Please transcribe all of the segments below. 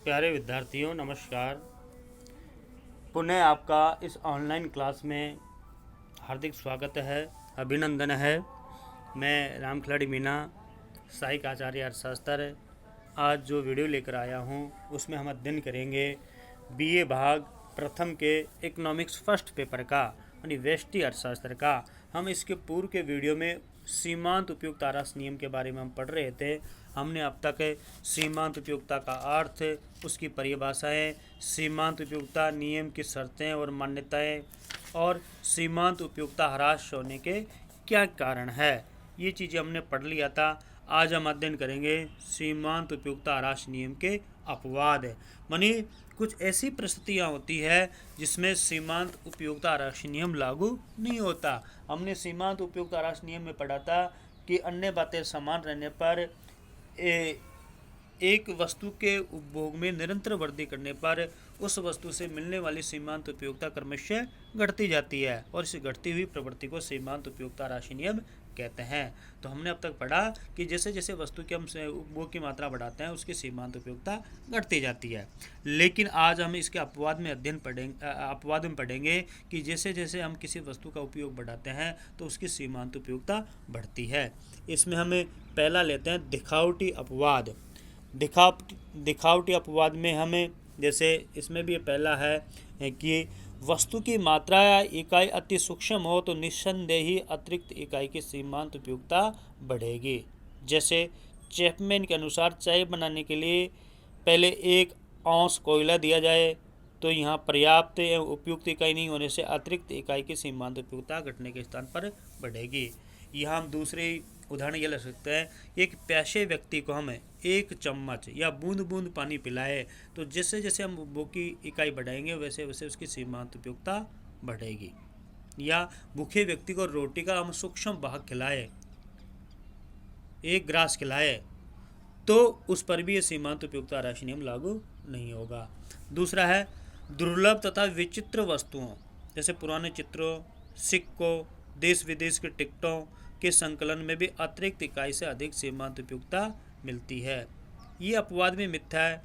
प्यारे विद्यार्थियों नमस्कार। पुनः आपका इस ऑनलाइन क्लास में हार्दिक स्वागत है, अभिनंदन है। मैं राम खिलाड़ी मीना, सहायक आचार्य अर्थशास्त्र। आज जो वीडियो लेकर आया हूँ उसमें हम अध्ययन करेंगे बीए भाग प्रथम के इकोनॉमिक्स फर्स्ट पेपर का यानी व्यष्टि अर्थशास्त्र का। हम इसके पूर्व के वीडियो में सीमांत उपयुक्त आरास नियम के बारे में हम पढ़ रहे थे। हमने अब तक सीमांत उपयुक्तता का अर्थ, उसकी परिभाषाएं, सीमांत उपयुक्तता नियम की शर्तें और मान्यताएं और सीमांत उपयुक्तता ह्रास होने के क्या कारण है, ये चीज़ें हमने पढ़ लिया था। आज हम अध्ययन करेंगे सीमांत उपयुक्तता ह्रास नियम के अपवाद। मानी कुछ ऐसी परिस्थितियाँ होती है जिसमें सीमांत उपयुक्तता ह्रास नियम लागू नहीं होता। हमने सीमांत उपयुक्तता ह्रास नियम में पढ़ा था कि अन्य बातें समान रहने पर एक वस्तु के उपभोग में निरंतर वृद्धि करने पर उस वस्तु से मिलने वाली सीमांत उपयुक्तता क्रमशः घटती जाती है और इस घटती हुई प्रवृत्ति को सीमांत उपयुक्तता ह्रास नियम कहते हैं। तो हमने अब तक पढ़ा कि जैसे जैसे वस्तु के हम उपभोग की मात्रा बढ़ाते हैं उसकी सीमांत उपयुक्तता घटती जाती है। लेकिन आज हम इसके अपवाद में पढ़ेंगे कि जैसे जैसे हम किसी वस्तु का उपयोग बढ़ाते हैं तो उसकी सीमांत उपयुक्तता बढ़ती है। इसमें हमें पहला लेते हैं दिखावटी अपवाद। दिखावटी अपवाद में हमें जैसे इसमें भी पहला है कि वस्तु की मात्रा या इकाई अति सूक्ष्म हो तो निस्संदेह ही अतिरिक्त इकाई की सीमांत उपयुक्तता बढ़ेगी। जैसे चैपमैन के अनुसार चाय बनाने के लिए पहले 1 औंस कोयला दिया जाए तो यहाँ पर्याप्त एवं उपयुक्त इकाई नहीं होने से अतिरिक्त इकाई की सीमांत उपयुक्तता घटने के स्थान पर बढ़ेगी। यहाँ हम दूसरी उदाहरण ये ले सकते हैं, एक प्यासे व्यक्ति को हमें 1 चम्मच या बूंद बूंद पानी पिलाए तो जैसे जैसे हम उपभोग की इकाई बढ़ाएंगे वैसे वैसे उसकी सीमांत उपयुक्तता बढ़ेगी। या भूखे व्यक्ति को रोटी का हम सूक्ष्म भाग खिलाए, 1 ग्रास खिलाए तो उस पर भी ये सीमांत उपयुक्तता ह्रास नियम लागू नहीं होगा। दूसरा है दुर्लभ तथा विचित्र वस्तुओं, जैसे पुराने चित्रों, सिक्कों, देश विदेश के टिकटों के संकलन में भी अतिरिक्त इकाई से अधिक सीमांत उपयुक्तता मिलती है। ये अपवाद में मिथ्या है।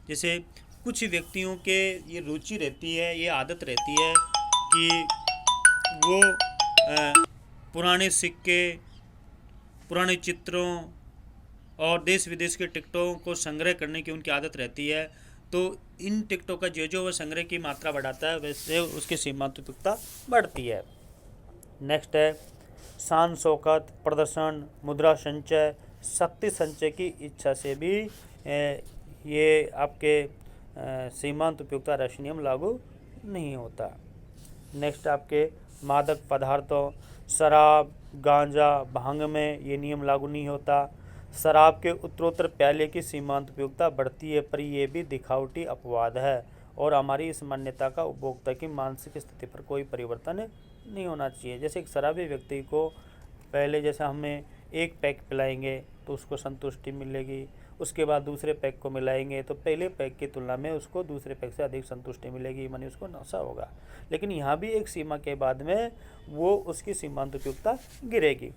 जैसे कुछ व्यक्तियों के ये रुचि रहती है, ये आदत रहती है कि वो पुराने सिक्के, पुराने चित्रों और देश विदेश के टिकटों को संग्रह करने की उनकी आदत रहती है। तो इन टिकटों का जो वह संग्रह की मात्रा बढ़ाता है वैसे उसकी सीमांत उपयुक्तता बढ़ती है। नेक्स्ट है शान शौकत, प्रदर्शन, मुद्रा संचय, शक्ति संचय की इच्छा से भी ये आपके सीमांत उपयुक्तता ह्रास नियम लागू नहीं होता। नेक्स्ट आपके मादक पदार्थों, शराब, गांजा, भांग में ये नियम लागू नहीं होता। शराब के उत्तरोत्तर प्याले की सीमांत उपयुक्तता बढ़ती है, पर यह भी दिखावटी अपवाद है और हमारी इस मान्यता का उपभोक्ता की मानसिक स्थिति पर कोई परिवर्तन नहीं होना चाहिए। जैसे एक शराबी व्यक्ति को पहले जैसे हमें 1 पैक पिलाएंगे तो उसको संतुष्टि मिलेगी, उसके बाद दूसरे पैक को मिलाएंगे तो पहले पैक की तुलना में उसको दूसरे पैक से अधिक संतुष्टि मिलेगी, मानी उसको नशा होगा। लेकिन यहाँ भी एक सीमा के बाद में वो उसकी सीमांत उपयुक्तता गिरेगी।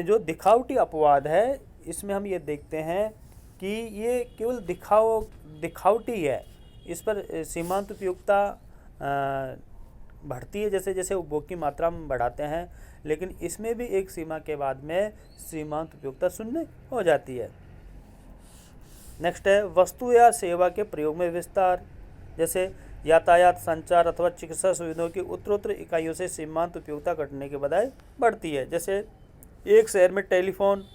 जो दिखावटी अपवाद है इसमें हम ये देखते हैं कि ये केवल दिखावटी है, इस पर सीमांत उपयुक्तता बढ़ती है जैसे जैसे उपभोग की मात्रा में बढ़ाते हैं, लेकिन इसमें भी एक सीमा के बाद में सीमांत उपयुक्तता शून्य हो जाती है। नेक्स्ट है वस्तु या सेवा के प्रयोग में विस्तार, जैसे यातायात, संचार अथवा चिकित्सा सुविधाओं की उत्तरोत्तर इकाइयों से सीमांत उपयुक्तता घटने के बजाय बढ़ती है। जैसे एक शहर में टेलीफोन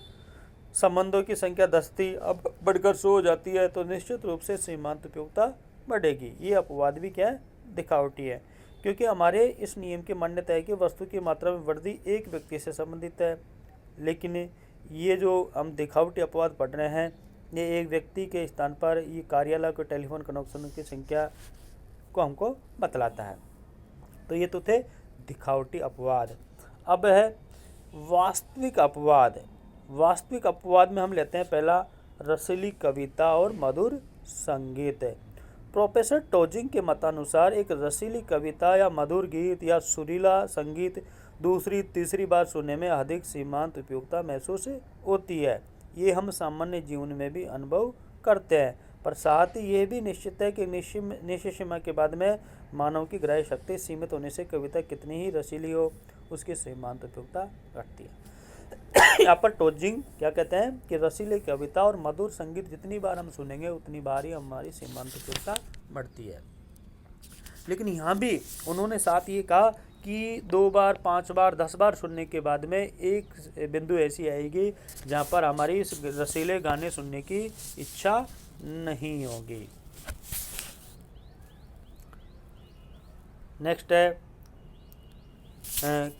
संबंधों की संख्या 10 थी, अब बढ़कर 100 हो जाती है तो निश्चित रूप से सीमांत उपयुक्तता बढ़ेगी। ये अपवाद भी क्या है, दिखावटी है, क्योंकि हमारे इस नियम की मान्यता है कि वस्तु की मात्रा में वृद्धि एक व्यक्ति से संबंधित है। लेकिन ये जो हम दिखावटी अपवाद पढ़ रहे हैं ये एक व्यक्ति के स्थान पर ये कार्यालय को टेलीफोन कनेक्शन की संख्या को हमको बतलाता है। तो ये तो थे दिखावटी अपवाद। अब है वास्तविक अपवाद। वास्तविक अपवाद में हम लेते हैं पहला रसीली कविता और मधुर संगीत। प्रोफेसर टोजिंग के मतानुसार एक रसीली कविता या मधुर गीत या सुरीला संगीत दूसरी तीसरी बार सुनने में अधिक सीमांत उपयुक्तता महसूस होती है। ये हम सामान्य जीवन में भी अनुभव करते हैं, पर साथ ही ये भी निश्चित है कि निश्चित सीमा के बाद में मानव की ग्राह्य शक्ति सीमित होने से कविता कितनी ही रसीली हो, उसकी सीमांत उपयोगिता घटती है। यहाँ पर टोजिंग क्या कहते हैं कि रसीली कविता और मधुर संगीत जितनी बार हम सुनेंगे उतनी बार ही हमारी सीमांत उपयोगिता बढ़ती है। लेकिन यहाँ भी उन्होंने साथ ये कहा कि 2 बार, 5 बार, 10 बार सुनने के बाद में एक बिंदु ऐसी आएगी जहाँ पर हमारी इस रसीले गाने सुनने की इच्छा नहीं होगी। नेक्स्ट है,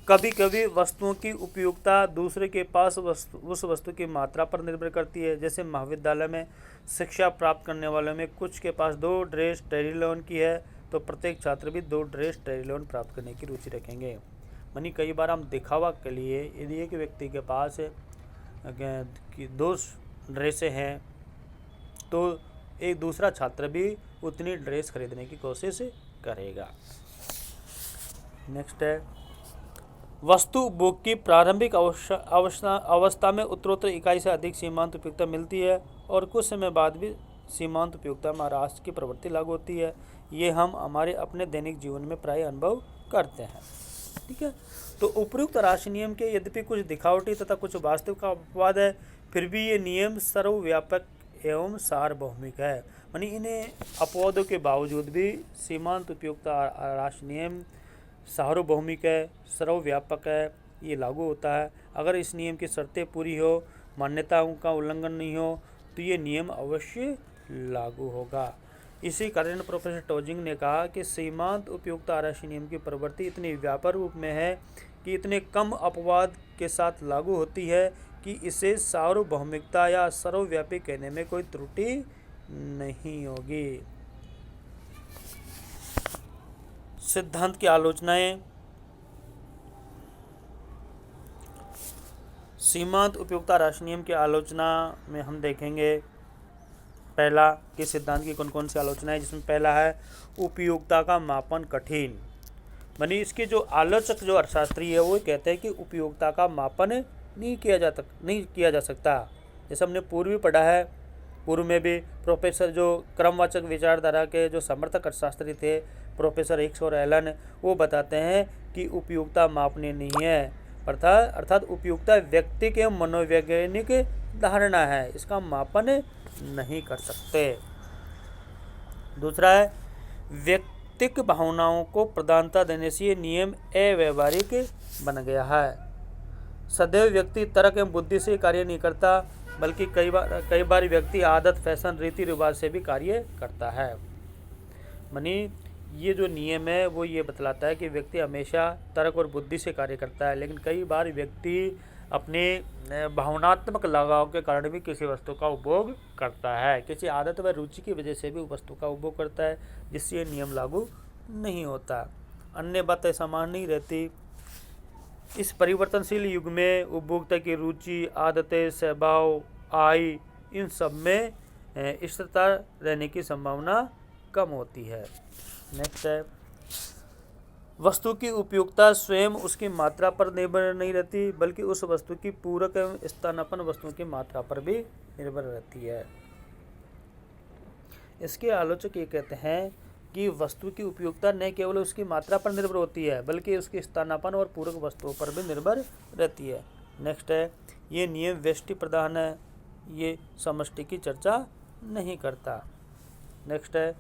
कभी कभी वस्तुओं की उपयोगिता दूसरे के पास उस वस्तु की मात्रा पर निर्भर करती है। जैसे महाविद्यालय में शिक्षा प्राप्त करने वालों में कुछ के पास 2 ड्रेस टेरिलोन की है, तो प्रत्येक छात्र भी 2 ड्रेस टेरिलोन प्राप्त करने की रुचि रखेंगे। मानी कई बार हम दिखावा के लिए यदि एक व्यक्ति के पास 2 ड्रेसें हैं तो एक दूसरा छात्र भी उतनी ड्रेस खरीदने की कोशिश करेगा। नेक्स्ट है, वस्तु उपभोग की प्रारंभिक अवस्था में उत्तरोत्तर इकाई से अधिक सीमांत उपयोगिता मिलती है और कुछ समय बाद भी सीमांत उपयोगिता में ह्रास की प्रवृत्ति लागू होती है। ये हम हमारे अपने दैनिक जीवन में प्राय अनुभव करते हैं। ठीक है, तो उपयुक्त राशि नियम के यद्यपि कुछ दिखावटी तथा कुछ वास्तविक अपवाद है, फिर भी ये नियम सर्वव्यापक एवं सार्वभौमिक है। यानी इन्हें अपवादों के बावजूद भी सीमांत उपयोगिता राशि नियम सार्वभौमिक है, सर्वव्यापक है, ये लागू होता है। अगर इस नियम की शर्तें पूरी हो, मान्यताओं का उल्लंघन नहीं हो, तो ये नियम अवश्य लागू होगा। इसी कारण प्रोफेसर टोजिंग ने कहा कि सीमांत उपयोगिता राशि नियम की प्रवृत्ति इतनी व्यापक रूप में है कि इतने कम अपवाद के साथ लागू होती है कि इसे सार्वभौमिकता या सर्वव्यापी कहने में कोई त्रुटि नहीं होगी। सिद्धांत की आलोचनाएं। सीमांत उपयोगिता राशि नियम की आलोचना में हम देखेंगे पहला कि सिद्धांत की कौन कौन सी आलोचना है, जिसमें पहला है उपयोगिता का मापन कठिन। मानी इसके जो आलोचक जो अर्थशास्त्री है वो कहते हैं कि उपयोगिता का मापन नहीं किया जा सकता। जैसे हमने पूर्व भी पढ़ा है, पूर्व में भी प्रोफेसर जो क्रमवाचक विचारधारा के जो समर्थक अर्थशास्त्री थे प्रोफेसर हिक्स और एलन, वो बताते हैं कि उपयोगिता मापनीय नहीं है, अर्थात उपयोगिता व्यक्ति के मनोवैज्ञानिक धारणा है, इसका मापन नहीं कर सकते। दूसरा है व्यक्तिक भावनाओं को प्रधानता देने से ये नियम अव्यावहारिक बन गया है। सदैव व्यक्ति तर्क एवं बुद्धि से कार्य नहीं करता, बल्कि कई बार व्यक्ति आदत, फैशन, रीति रिवाज से भी कार्य करता है। मानी ये जो नियम है वो ये बतलाता है कि व्यक्ति हमेशा तर्क और बुद्धि से कार्य करता है, लेकिन कई बार व्यक्ति अपने भावनात्मक लगाव के कारण भी किसी वस्तु का उपभोग करता है, किसी आदत व रुचि की वजह से भी वस्तु का उपभोग करता है, जिससे ये नियम लागू नहीं होता। अन्य बातें समान नहीं रहती। इस परिवर्तनशील युग में उपभोक्ता की रुचि, आदतें, स्वभाव, आय, इन सब में स्थिरता रहने की संभावना कम होती है। नेक्स्ट है वस्तु की उपयोगिता स्वयं उसकी मात्रा पर निर्भर नहीं रहती, बल्कि उस वस्तु की पूरक एवं स्थानापन्न वस्तुओं की मात्रा पर भी निर्भर रहती है। इसके आलोचक ये कहते हैं कि वस्तु की उपयोगिता न केवल उसकी मात्रा पर निर्भर होती है, बल्कि उसकी स्थानापन्न और पूरक वस्तुओं पर भी निर्भर रहती है। नेक्स्ट है ये नियम व्यष्टि प्रधान है, ये समष्टि की चर्चा नहीं करता। नेक्स्ट है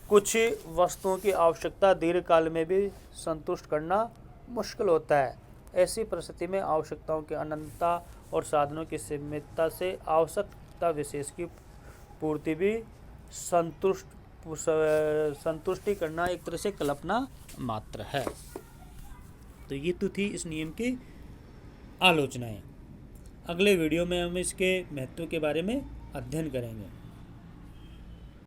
कुछ वस्तुओं की आवश्यकता दीर्घकाल में भी संतुष्ट करना मुश्किल होता है। ऐसी परिस्थिति में आवश्यकताओं की अनंतता और साधनों की सीमितता से आवश्यकता विशेष की पूर्ति भी संतुष्टि करना एक तरह से कल्पना मात्र है। तो ये तो थी इस नियम की आलोचनाएं। अगले वीडियो में हम इसके महत्व के बारे में अध्ययन करेंगे।